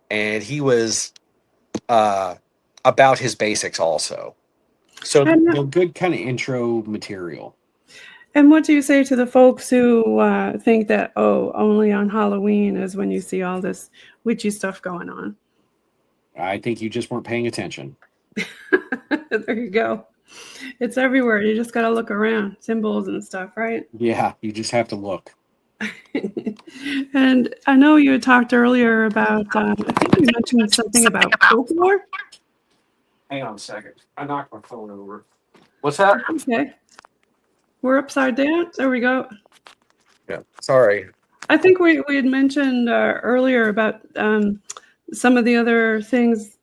S2: and he was about his basics also. So
S3: Good kind of intro material.
S1: And what do you say to the folks who think that, oh, only on Halloween is when you see all this witchy stuff going on?
S3: I think you just weren't paying attention.
S1: There you go. It's everywhere. You just got to look around, symbols and stuff, right?
S3: Yeah, you just have to look.
S1: And I know you had talked earlier about, I think you mentioned something about folklore.
S3: Hang on a second. I knocked my phone over. What's that?
S1: Okay. We're upside down. There we go.
S2: Yeah, sorry.
S1: I think we had mentioned earlier about some of the other things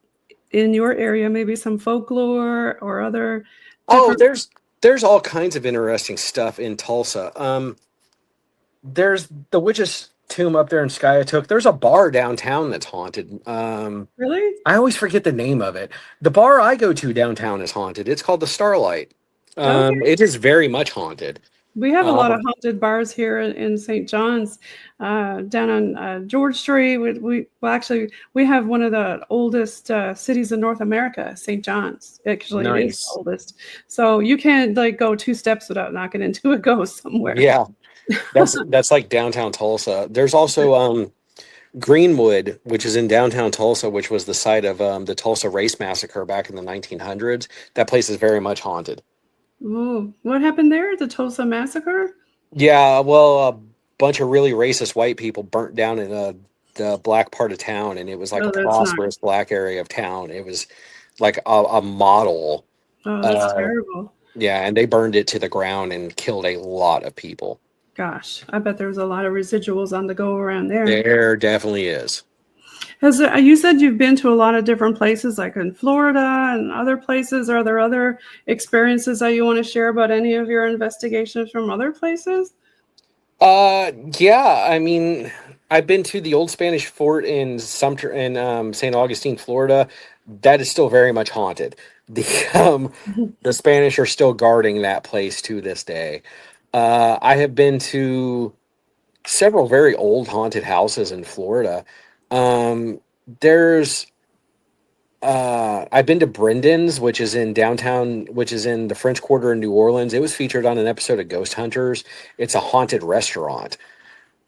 S1: in your area, maybe some folklore or other different.
S2: Oh, there's all kinds of interesting stuff in Tulsa. There's the witch's tomb up there in Skiatook. There's a bar downtown that's haunted.
S1: Really?
S2: I always forget the name of it. The bar I go to downtown is haunted. It's called the Starlight.
S1: Okay.
S2: It is very much haunted.
S1: We have a lot of
S2: Um,
S1: haunted bars here in St. John's, down on George Street. We have one of the oldest cities in North America, St. John's. Actually, it is the
S2: nice.
S1: oldest. So you can't like go 2 steps without knocking into a ghost somewhere.
S2: Yeah, that's like downtown Tulsa. There's also Greenwood, which is in downtown Tulsa, which was the site of the Tulsa Race Massacre back in the 1900s. That place is very much haunted.
S1: Ooh, what happened there? The Tulsa Massacre?
S2: Yeah, well, a bunch of really racist white people burnt down in the black part of town, and it was like
S1: Oh,
S2: a
S1: that's not.
S2: prosperous black area of town. It was like a model.
S1: Oh, that's
S2: Uh,
S1: terrible.
S2: yeah, and they burned it to the ground and killed a lot of people.
S1: Gosh, I bet there was a lot of residuals on the go around there.
S2: There definitely is.
S1: You said you've been to a lot of different places, like in Florida and other places. Are there other experiences that you want to share about any of your investigations from other places?
S2: Yeah, I mean, I've been to the old Spanish fort in Sumter in St. Augustine, Florida. That is still very much haunted. The the Spanish are still guarding that place to this day. I have been to several very old haunted houses in Florida. Um, there's I've been to Brendan's, which is in downtown, which is in the French Quarter in New Orleans. It was featured on an episode of Ghost Hunters. It's a haunted restaurant.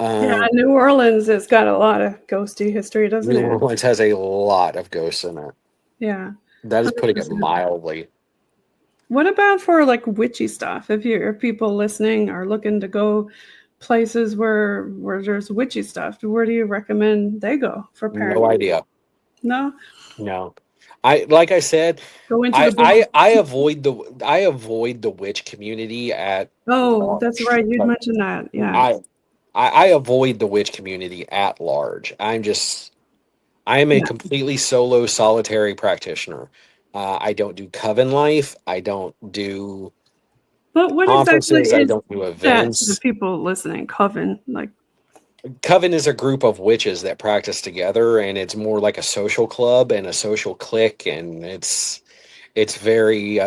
S1: Yeah,
S2: Um,
S1: New Orleans has got a lot of ghosty history, doesn't
S2: New
S1: it?
S2: Orleans has a lot of ghosts in it.
S1: Yeah,
S2: That is putting it
S1: 100%.
S2: mildly.
S1: What about for like witchy stuff? If people listening are looking to go places where there's witchy stuff, where do you recommend they go for
S2: No
S1: paranormal?
S2: idea.
S1: No,
S2: No. Like I said,
S1: go into the book.
S2: I avoid the witch community at
S1: Oh, that's
S2: large.
S1: right. You'd
S2: Like,
S1: mentioned that. Yeah.
S2: I I avoid the witch community at large. I am a
S1: Yeah.
S2: completely solo, solitary practitioner. I don't do coven life. I don't do
S1: But what exactly
S2: conferences. I
S1: is
S2: don't do
S1: that to the
S2: events.
S1: people listening? Coven, like,
S2: Coven is a group of witches that practice together, and it's more like a social club and a social clique, and it's very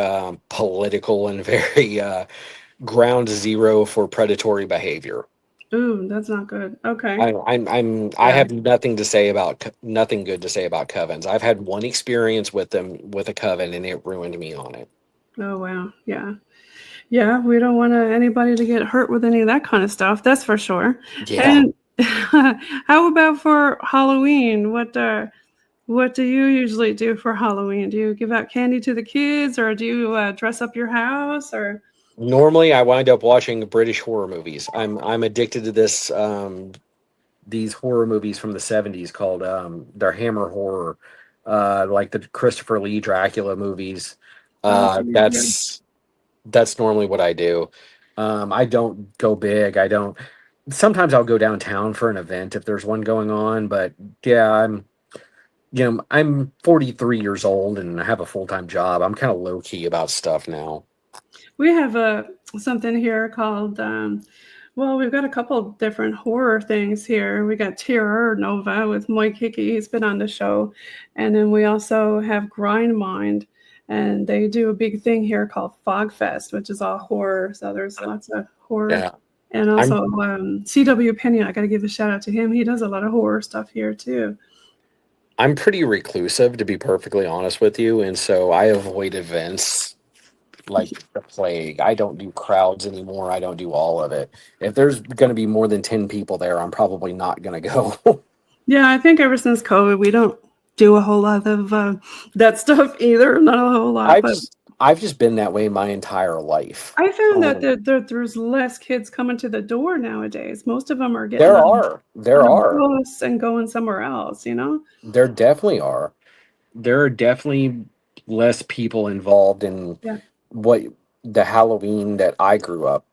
S2: political and very ground zero for predatory behavior.
S1: ooh, that's not good. Okay.
S2: I
S1: Yeah.
S2: have nothing good to say about covens. I've had one experience with them with a coven, and it ruined me on it.
S1: Oh, wow. Yeah. Yeah. We don't want anybody to get hurt with any of that kind of stuff. That's for sure.
S2: Yeah.
S1: And how about for Halloween? What do you usually do for Halloween? Do you give out candy to the kids, or do you dress up your house, or?
S2: Normally, I wind up watching British horror movies. I'm addicted to these horror movies from the 70s called they're Hammer horror, like the Christopher Lee Dracula movies.
S1: Oh,
S2: Uh,
S1: yeah.
S2: that's that's normally what I do. I don't go big. I don't. Sometimes I'll go downtown for an event if there's one going on, but yeah, I'm 43 years old and I have a full-time job. I'm kind of low key about stuff now.
S1: We have something here called, well, we've got a couple different horror things here. We got Terror Nova with Mike Hickey. He's been on the show. And then we also have Grind Mind. And they do a big thing here called Fog Fest, which is all horror. So there's lots of horror.
S2: Yeah,
S1: And
S2: I'm
S1: also C.W. Penney, I got to give a shout out to him. He does a lot of horror stuff here too.
S2: I'm pretty reclusive, to be perfectly honest with you, and so I avoid events like the plague. I don't do crowds anymore. I don't do all of it. If there's going to be more than 10 people there, I'm probably not going to go.
S1: Yeah, I think ever since COVID, we don't do a whole lot of that stuff either. Not a whole lot,
S2: I've
S1: but
S2: just I've just been that way my entire life.
S1: I found that
S2: Um,
S1: there's less kids coming to the door nowadays. Most of them are getting
S2: there
S1: on
S2: are there
S1: a
S2: are
S1: bus and going somewhere else, you know?
S2: there definitely are. There are definitely less people involved in
S1: Yeah.
S2: what the Halloween that I grew up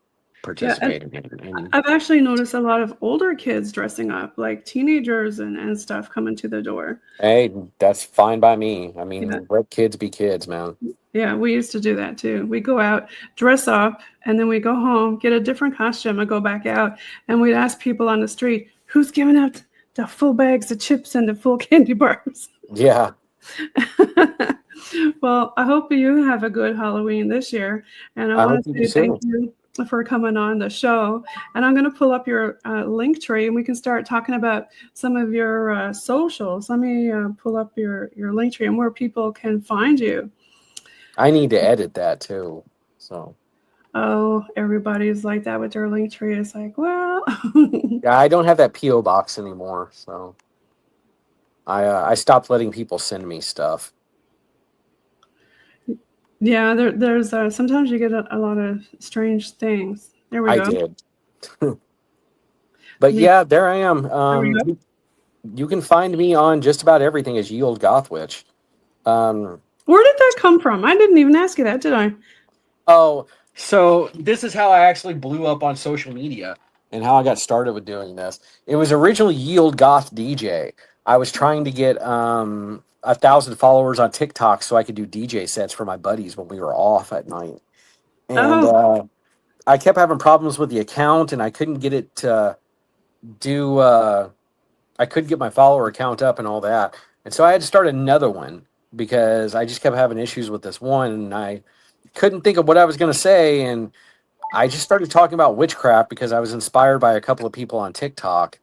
S1: Yeah. And
S2: participating in. And
S1: I've actually noticed a lot of older kids dressing up, like teenagers and stuff coming to the door.
S2: hey, that's fine by me. I
S1: Yeah.
S2: mean, let kids be kids, man.
S1: Yeah, we used to do that too. We go out, dress up, and then we go home, get a different costume, and go back out. And we'd ask people on the street, who's giving out the full bags of chips and the full candy bars?
S2: Yeah,
S1: Well, I hope you have a good Halloween this year. And I
S2: I
S1: want
S2: hope
S1: to
S2: you do
S1: say thank
S2: too.
S1: you for coming on the show. And I'm going to pull up your link tree and we can start talking about some of your socials. Let me pull up your link tree and where people can find you.
S2: I need to edit that too. So
S1: Oh, everybody's like that with their link tree. It's like, well,
S2: yeah, I don't have that PO box anymore. So I stopped letting people send me stuff.
S1: yeah, there's sometimes you get a lot of strange things. There we
S2: I
S1: go.
S2: did, but
S1: Yeah,
S2: yeah, there I am.
S1: there we go.
S2: You can find me on just about everything as Ye Old Goth Witch. Um,
S1: Where did that come from? I didn't even ask you that, did I?
S2: oh, so this is how I actually blew up on social media and how I got started with doing this. It was originally Ye Old Goth DJ. I was trying to get 1,000 followers on TikTok so I could do DJ sets for my buddies when we were off at night. And
S1: Oh,
S2: I kept having problems with the account, and I couldn't get it to do. I couldn't get my follower count up and all that, and so I had to start another one because I just kept having issues with this one, and I couldn't think of what I was going to say, and I just started talking about witchcraft because I was inspired by a couple of people on TikTok,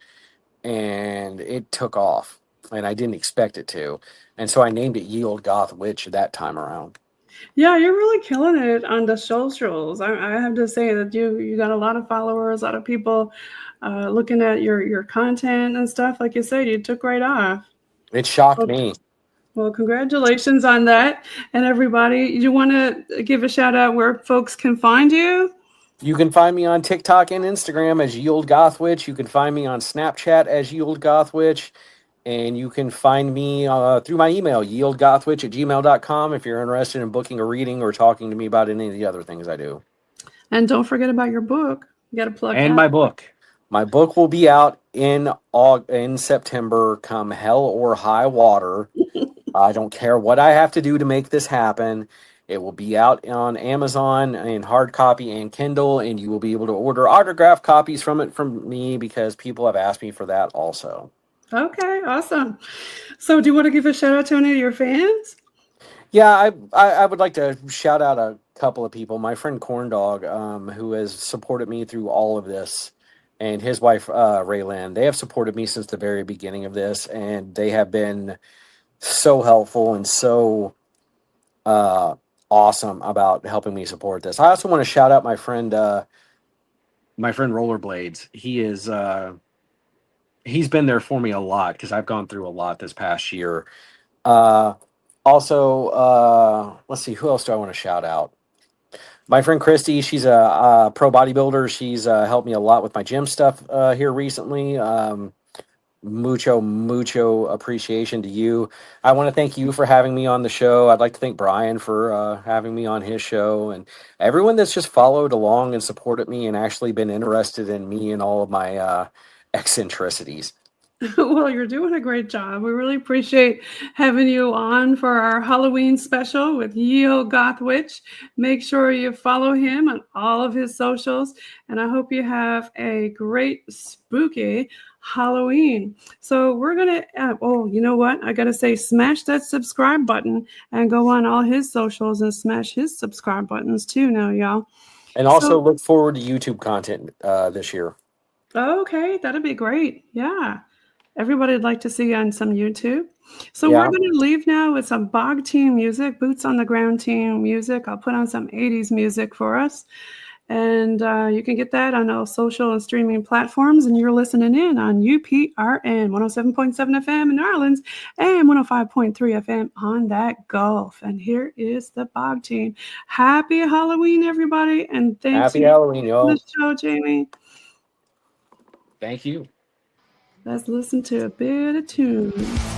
S2: and it took off, and I didn't expect it to, and so I named it Ye Old Goth Witch that time around.
S1: yeah, you're really killing it on the socials. I have to say that you got a lot of followers, a lot of people looking at your content and stuff. Like you said, you took right off.
S2: It shocked
S1: Well,
S2: me.
S1: well, congratulations on that. And everybody, you want to give a shout out where folks can find you?
S2: You can find me on TikTok and Instagram as Ye Old Goth Witch. You can find me on Snapchat as Ye Old Goth Witch. And you can find me through my email, yeoldgothwitch@gmail.com, if you're interested in booking a reading or talking to me about any of the other things I do.
S1: And don't forget about your book. You got to plug
S3: And
S1: that.
S3: my book.
S2: My book will be out in September, come hell or high water. I don't care what I have to do to make this happen. It will be out on Amazon in hard copy and Kindle, and you will be able to order autographed copies from it from me because people have asked me for that also.
S1: Okay, awesome. So, do you want to give a shout out to any of your fans?
S2: Yeah, I would like to shout out a couple of people. My friend Corndog, who has supported me through all of this, and his wife Raylan. They have supported me since the very beginning of this, and they have been so helpful and so awesome about helping me support this. I also want to shout out my friend Rollerblades. He's been there for me a lot because I've gone through a lot this past year. Uh, Also, let's see, who else do I want to shout out? My friend Christy, she's a pro bodybuilder. She's helped me a lot with my gym stuff here recently. Mucho appreciation to you. I want to thank you for having me on the show. I'd like to thank Brian for having me on his show, and everyone that's just followed along and supported me and actually been interested in me and all of my eccentricities.
S1: Well, you're doing a great job. We really appreciate having you on for our Halloween special with Yeo Goth Witch. Make sure you follow him on all of his socials, and I hope you have a great spooky Halloween. So we're gonna. Oh, you know what? I gotta say, smash that subscribe button and go on all his socials and smash his subscribe buttons too. Now, y'all.
S2: And also
S1: So
S2: look forward to YouTube content this year.
S1: okay, that'd be great. Yeah. Everybody would like to see on some YouTube. So
S2: Yeah.
S1: we're going to leave now with some Bog Team music, Boots on the Ground Team music. I'll put on some 80s music for us. And you can get that on all social and streaming platforms. And you're listening in on UPRN 107.7 FM in New Orleans and 105.3 FM on that Gulf. And here is the Bog Team. Happy Halloween, everybody. And thanks
S2: Happy
S1: you
S2: Halloween,
S1: for
S2: y'all.
S1: the show, Jamie.
S2: Thank you.
S1: Let's listen to a bit of tunes.